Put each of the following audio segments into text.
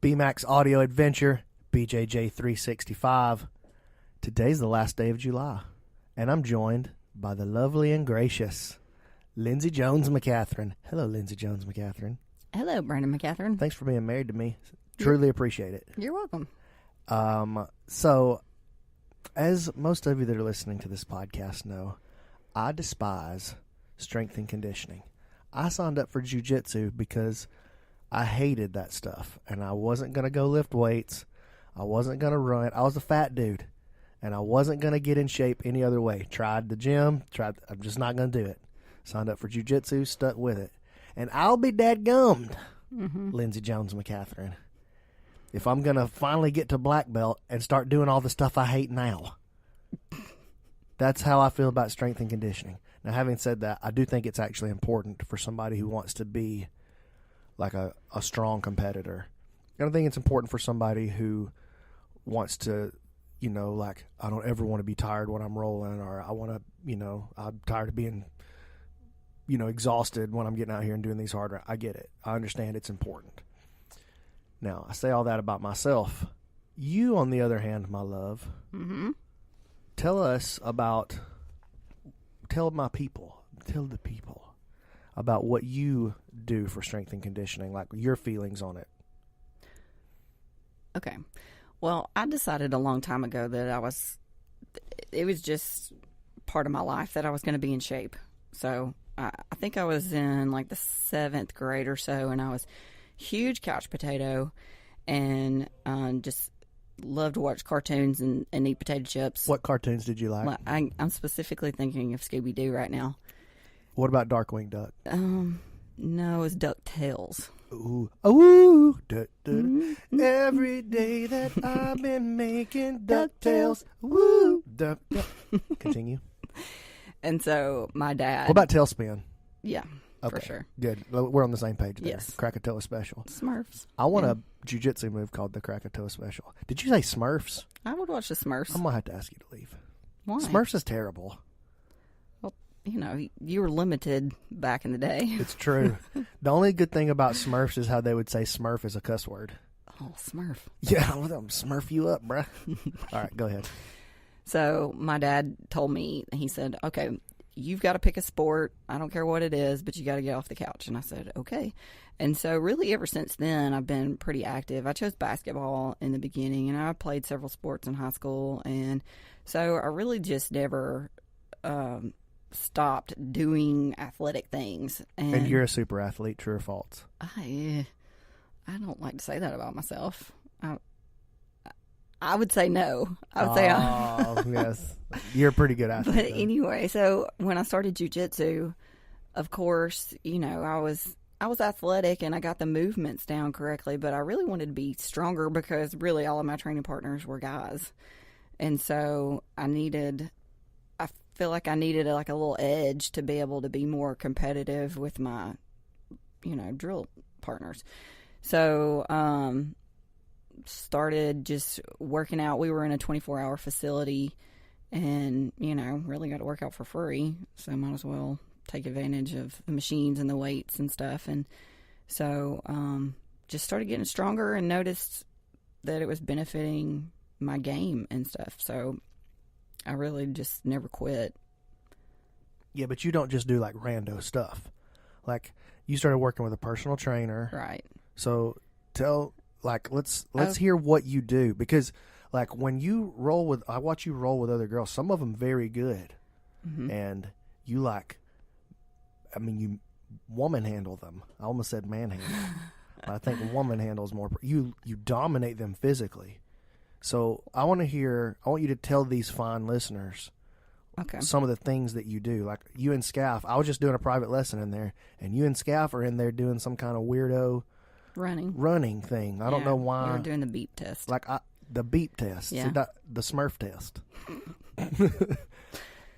BMAX Audio Adventure, BJJ365. Today's the last day of July, and I'm joined by the lovely and gracious Lindsey Jones McCatherine. Hello, Lindsey Jones McCatherine. Hello, Brandon McCatherine. Thanks for being married to me. Truly appreciate it. You're welcome. So, as most of you that are listening to this podcast know, I despise strength and conditioning. I signed up for jiu-jitsu because I hated that stuff, and I wasn't going to go lift weights. I wasn't going to run. I was a fat dude, and I wasn't going to get in shape any other way. Tried the gym. I'm just not going to do it. Signed up for jiu-jitsu, stuck with it. And I'll be dadgummed, Lindsey Jones McCatherine, if I'm going to finally get to black belt and start doing all the stuff I hate now. That's how I feel about strength and conditioning. Now, having said that, I do think it's actually important for somebody who wants to be like a strong competitor. I don't think it's important for somebody who wants to, like, I don't ever want to be tired when I'm rolling, or I want to, I'm tired of being, exhausted when I'm getting out here and doing these hard. I get it. I understand it's important. Now, I say all that about myself. You, on the other hand, my love, tell the people about what you do for strength and conditioning, like your feelings on it. Okay. Well, I decided a long time ago that it was just part of my life that I was going to be in shape. So I think I was in like the 7th grade or so, and I was huge couch potato and just loved to watch cartoons and eat potato chips. What cartoons did you like? Well, I'm specifically thinking of Scooby-Doo right now. What about Darkwing Duck? No, it's DuckTales. Ooh, ooh, every day that I've been making DuckTales. Woo, duck. Continue. And so my dad. What about Tailspin? Yeah, okay, for sure. Good. We're on the same page there. Yes. Krakatoa Special. Smurfs. I want a jiu-jitsu move called the Krakatoa Special. Did you say Smurfs? I would watch the Smurfs. I'm going to have to ask you to leave. Why? Smurfs is terrible. Well, you were limited back in the day. It's true. The only good thing about Smurfs is how they would say Smurf is a cuss word. Oh, Smurf. Yeah, I'm going to Smurf you up, bruh. All right, go ahead. So my dad told me, he said, okay, you've got to pick a sport. I don't care what it is, but you got to get off the couch. And I said, okay. And so really ever since then, I've been pretty active. I chose basketball in the beginning, and I played several sports in high school. And so I really just never stopped doing athletic things. And you're a super athlete, true or false? I don't like to say that about myself. I would say no. I would say yes. You're a pretty good athlete. But anyway, so when I started jiu-jitsu, of course, I was athletic and I got the movements down correctly, but I really wanted to be stronger because really all of my training partners were guys. And so I feel like I needed like a little edge to be able to be more competitive with my, drill partners. So, started just working out. We were in a 24-hour facility and, really got to work out for free. So might as well take advantage of the machines and the weights and stuff. And so just started getting stronger and noticed that it was benefiting my game and stuff. So I really just never quit. Yeah, but you don't just do like rando stuff. Like you started working with a personal trainer. Right. So let's hear what you do, because like when you I watch you roll with other girls, some of them very good, and you you woman handle them. I almost said manhandle. I think woman handles more. You dominate them physically. So I want you to tell these fine listeners some of the things that you do. Like you and Scaff, I was just doing a private lesson in there, and you and Scaff are in there doing some kind of weirdo running thing. I don't know why. We were doing the beep test. Like the beep test. Yeah. The Smurf test.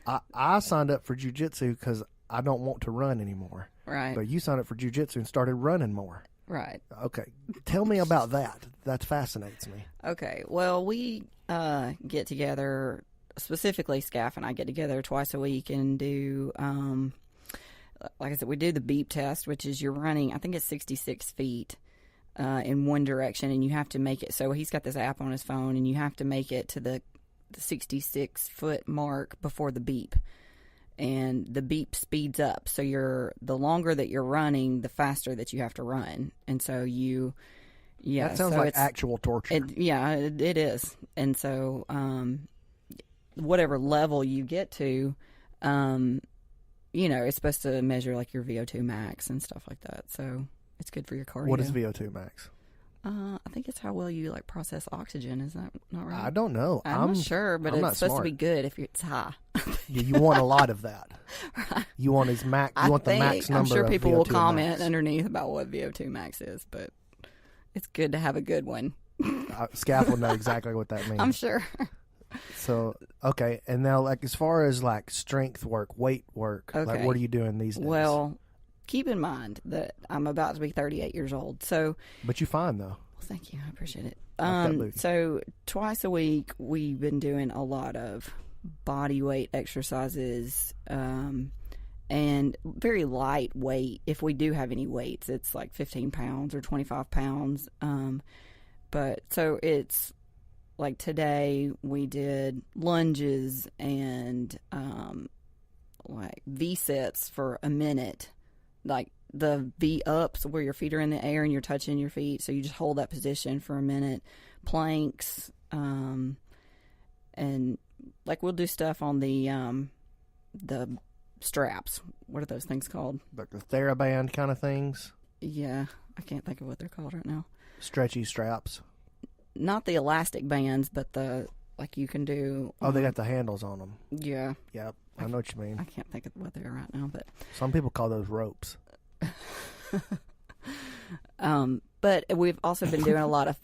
I signed up for jiu-jitsu because I don't want to run anymore. Right. But you signed up for jiu-jitsu and started running more. Right. Okay. Tell me about that. That fascinates me. Okay. Well, we get together, specifically Scaff and I get together twice a week and do like I said, we do the beep test, which is you're running, I think it's 66 feet in one direction, and you have to make it. So he's got this app on his phone, and you have to make it to the 66-foot mark before the beep. And the beep speeds up. So the longer that you're running, the faster that you have to run. And so that sounds like actual torture. It is. And so, whatever level you get to, it's supposed to measure like your VO2 max and stuff like that. So it's good for your cardio. What is VO2 max? I think it's how well you like process oxygen. Is that not right? I don't know. I'm not sure, but it's supposed to be good if it's high. You want a lot of that. Right. You want his max. You want the max number. I'm sure people will comment max. underneath about what VO2 max is, but it's good to have a good one. Scaff will know exactly what that means. I'm sure. So, okay. And now, like, as far as, like, strength work, weight work, like, what are you doing these days? Well, keep in mind that I'm about to be 38 years old. So, but you're fine, though. Well, thank you. I appreciate it. So, twice a week, we've been doing a lot of body weight exercises, and very light weight. If we do have any weights, it's like 15 pounds or 25 pounds. But so it's like today we did lunges and like V-sets for a minute, like the V-ups where your feet are in the air and you're touching your feet. So you just hold that position for a minute. Planks, and like we'll do stuff on the straps. What are those things called? Like the TheraBand kind of things? Yeah, I can't think of what they're called right now. Stretchy straps. Not the elastic bands, but like you can do. Oh, they got the handles on them. Yeah. Yep, I know what you mean. I can't think of what they are right now, but some people call those ropes. But we've also been doing a lot of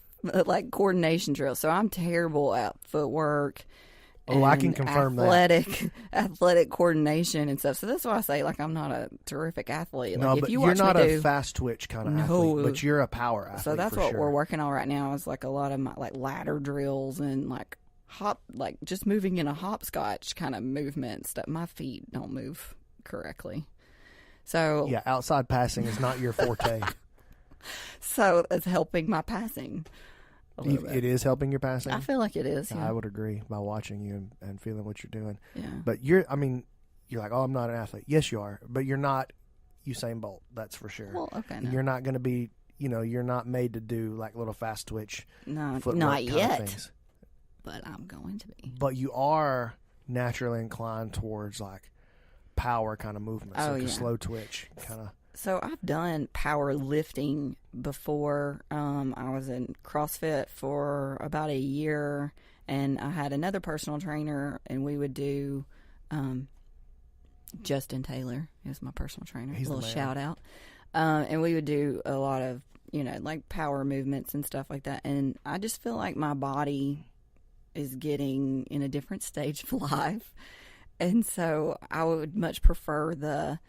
like coordination drills. So I'm terrible at footwork. Oh, I can confirm athletic coordination and stuff. So that's why I say, like, I'm not a terrific athlete. Like, no, if but you're not a fast twitch kind of athlete, but you're a power athlete. So that's what we're working on right now is like a lot of my like ladder drills and like just moving in a hopscotch kind of movement stuff. My feet don't move correctly. So yeah, outside passing is not your forte. So it's helping my passing. It is helping your passing? I feel like it is, yeah. I would agree by watching you and feeling what you're doing. Yeah. But you're like, oh, I'm not an athlete. Yes, you are. But you're not Usain Bolt, that's for sure. Well, okay. No. You're not going to be, you're not made to do like little fast twitch. No, not yet. But I'm going to be. But you are naturally inclined towards like power kind of movements, like a slow twitch kind of. So I've done power lifting before. I was in CrossFit for about a year, and I had another personal trainer, and we would do Justin Taylor is my personal trainer. He's a little shout out. And we would do a lot of, like power movements and stuff like that. And I just feel like my body is getting in a different stage of life. And so I would much prefer the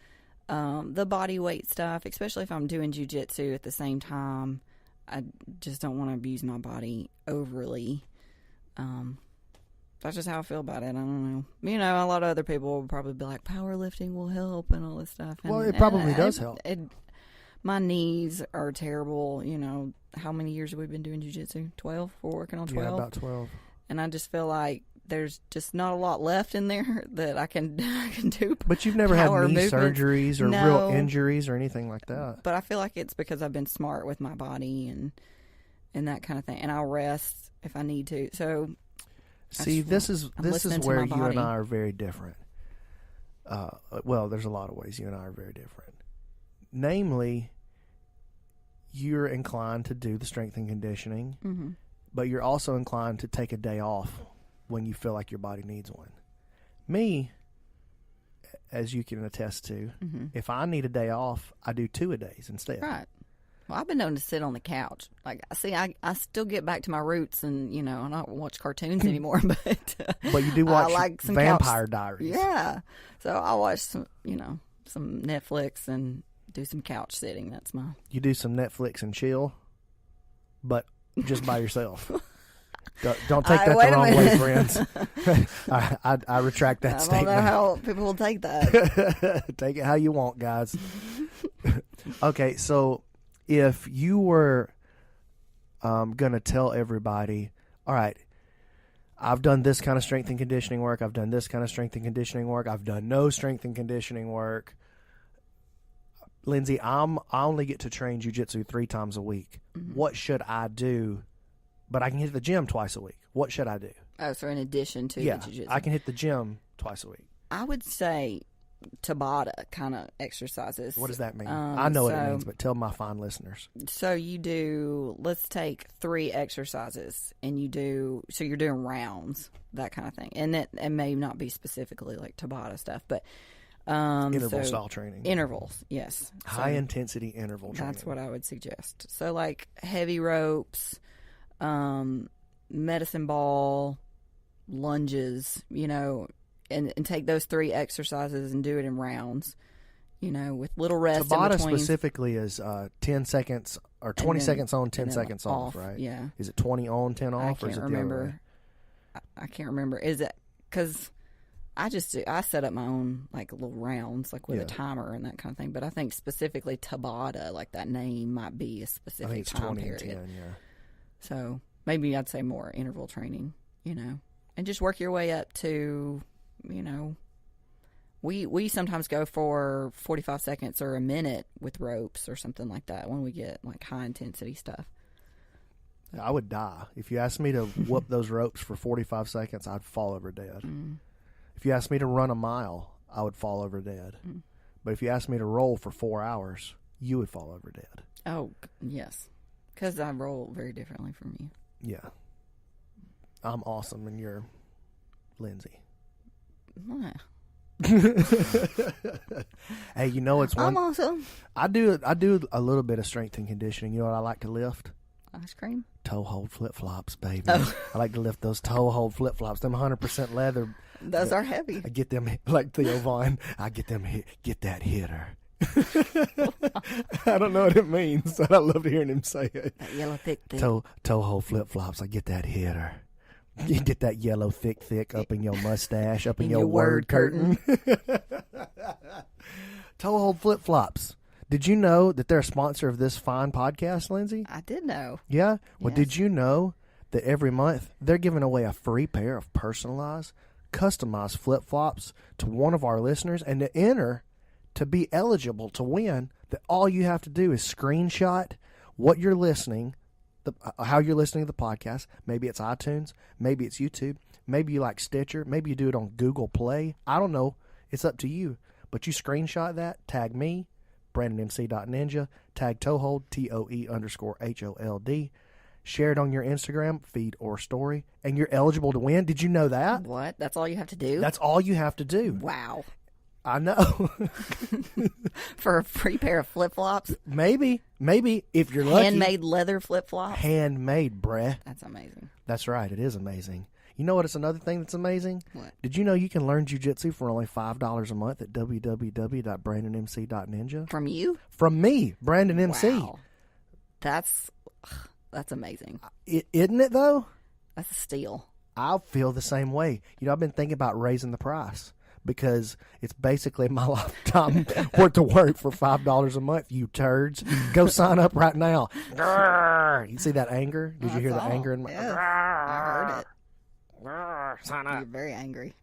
body weight stuff, especially if I'm doing jiu-jitsu at the same time. I just don't want to abuse my body overly. That's just how I feel about it. I don't know. A lot of other people will probably be like, powerlifting will help and all this stuff. And, well, it probably does help. My knees are terrible. How many years have we been doing jiu-jitsu? 12? We're working on 12? Yeah, about 12. And I just feel like there's just not a lot left in there that I can do. But you've never had knee surgeries or real injuries or anything like that. But I feel like it's because I've been smart with my body and that kind of thing. And I'll rest if I need to. So, see, this is where you and I are very different. Well, there's a lot of ways you and I are very different. Namely, you're inclined to do the strength and conditioning, mm-hmm. but you're also inclined to take a day off when you feel like your body needs one. Me, as you can attest to, mm-hmm. if I need a day off, I do 2-a-days instead. Right. Well, I've been known to sit on the couch. Like, see, I still get back to my roots, and I don't watch cartoons anymore. But you do watch Vampire Diaries. Yeah. So I watch some Netflix and do some couch sitting. That's my. You do some Netflix and chill, but just by yourself. Don't take that the wrong way, friends. I retract that statement. I don't know how people will take that. Take it how you want, guys. Okay, so if you were going to tell everybody, all right, I've done this kind of strength and conditioning work. I've done this kind of strength and conditioning work. I've done no strength and conditioning work. Lindsey, I only get to train jiu-jitsu 3 times a week. Mm-hmm. What should I do? But I can hit the gym twice a week. What should I do? Oh, so in addition to the jiu-jitsu. I can hit the gym twice a week. I would say Tabata kind of exercises. What does that mean? I know what it means, but tell my fine listeners. So you do, let's take 3 exercises, and so you're doing rounds, that kind of thing. And it may not be specifically like Tabata stuff, but interval style training. Intervals, yes. High intensity interval training. That's what I would suggest. So like heavy ropes, medicine ball, lunges, and take those 3 exercises and do it in rounds, with little rest Tabata in between. Specifically is 10 seconds or 20 seconds on, 10 seconds off, right? Yeah. Is it 20 on, 10 off, or is it the other way? I can't remember. Is it because I set up my own like little rounds, like with a timer and that kind of thing. But I think specifically Tabata, like that name, might be a specific I think it's time 20 period. And 10, yeah. So maybe I'd say more interval training, and just work your way up to, we sometimes go for 45 seconds or a minute with ropes or something like that when we get like high intensity stuff. I would die. If you asked me to whoop those ropes for 45 seconds, I'd fall over dead. Mm. If you asked me to run a mile, I would fall over dead. Mm. But if you asked me to roll for 4 hours, you would fall over dead. Oh, yes. Because I roll very differently from you. Yeah. I'm awesome, and you're Lindsey. What? Hey, it's one. I'm awesome. I do a little bit of strength and conditioning. You know what I like to lift? Ice cream? Toe hold flip flops, baby. Oh. I like to lift those toe hold flip flops. Them 100% leather. Those are heavy. I get them like Theo Vaughn. I get them get that hitter. I don't know what it means, but I love hearing him say it. That yellow thick. Toe hold flip flops. I get that hitter. You get that yellow thick up in your mustache, up in your word curtain. Toe hold flip flops. Did you know that they're a sponsor of this fine podcast, Lindsey? I did know. Yeah? Well, yes. Did you know that every month they're giving away a free pair of personalized, customized flip-flops to one of our listeners? And to be eligible to win, that all you have to do is screenshot what you're listening, how you're listening to the podcast. Maybe it's iTunes. Maybe it's YouTube. Maybe you like Stitcher. Maybe you do it on Google Play. I don't know. It's up to you. But you screenshot that, tag me, BrandonMC.Ninja, tag Toehold, TOE_HOLD. Share it on your Instagram feed or story, and you're eligible to win. Did you know that? What? That's all you have to do? That's all you have to do. Wow. I know. For a free pair of flip-flops? Maybe, if you're lucky. Handmade leather flip-flops? Handmade, bruh. That's amazing. That's right. It is amazing. You know what? It's another thing that's amazing? What? Did you know you can learn jiu-jitsu for only $5 a month at www.brandonmc.ninja? From you? From me, Brandon MC. Wow. That's amazing. Isn't it, though? That's a steal. I feel the same way. I've been thinking about raising the price because it's basically my lifetime worth of work for $5 a month, you turds. Go sign up right now. You see that anger? Did you hear the anger in my... Yes, I heard it. Sign up. You're very angry.